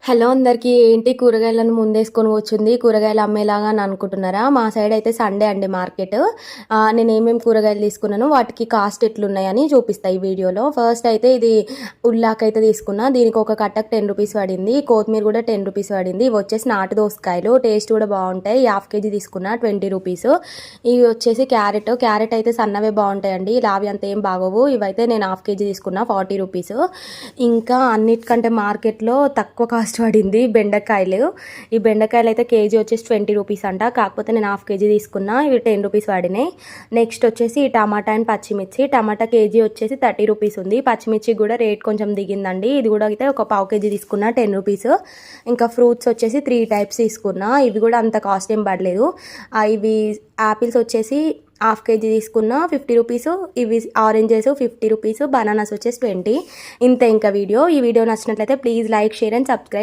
Hello అందరికీ. ఏంటి కూరగాయలను ముందేసుకొని కూర్చుంది, కూరగాయలు అమ్మేలాగా అని అనుకుంటున్నారా? మా సైడ్ అయితే సండే అండి మార్కెట్. నేను ఏమేమి కూరగాయలు తీసుకున్నానో వాటికి కాస్ట్ ఎట్లున్నాయని చూపిస్తా ఈ వీడియోలో. ఫస్ట్ అయితే ఇది ఉల్లాకైతే తీసుకున్నా. దీనికి ఒక కట్టకు 10 రూపీస్ పడింది. కొత్తిమీర కూడా 10 రూపీస్ పడింది. ఇవి వచ్చేసి నాటు దోసకాయలు, టేస్ట్ కూడా బాగుంటాయి. హాఫ్ కేజీ తీసుకున్నా 20 రూపీస్. ఇవి వచ్చేసి క్యారెట్ అయితే సన్నవే బాగుంటాయండి, లావి అంత ఏం బాగోవు. ఇవైతే నేను హాఫ్ కేజీ తీసుకున్నా 40 రూపీస్. ఇంకా అన్నిటికంటే మార్కెట్లో తక్కువ కాస్ట్ పడింది బెండకాయలు. ఈ బెండకాయలు అయితే కేజీ వచ్చేసి 20 రూపీస్ అంట, కాకపోతే నేను హాఫ్ కేజీ తీసుకున్నా. ఇవి 10 రూపీస్ పడినాయి. నెక్స్ట్ వచ్చేసి ఈ టమాటా అండ్ పచ్చిమిర్చి. టమాటా కేజీ వచ్చేసి 30 రూపీస్ ఉంది. పచ్చిమిర్చి కూడా రేట్ కొంచెం దిగిందండి. ఇది కూడా అయితే ఒక పావు కేజీ తీసుకున్నా 10 రూపీస్. ఇంకా ఫ్రూట్స్ వచ్చేసి 3 టైప్స్ తీసుకున్నా. ఇవి కూడా అంత కాస్ట్ ఏం పడలేదు. ఇవి యాపిల్స్ వచ్చేసి హాఫ్ కేజీ తీసుకున్న 50 రూపీస్. ఇవి ఆరెంజెస్ 50 రూపీస్, బనానాస్ వచ్చేసి 20. ఇంత ఇంకా ఈ వీడియో నచ్చినట్లయితే please like, share and subscribe.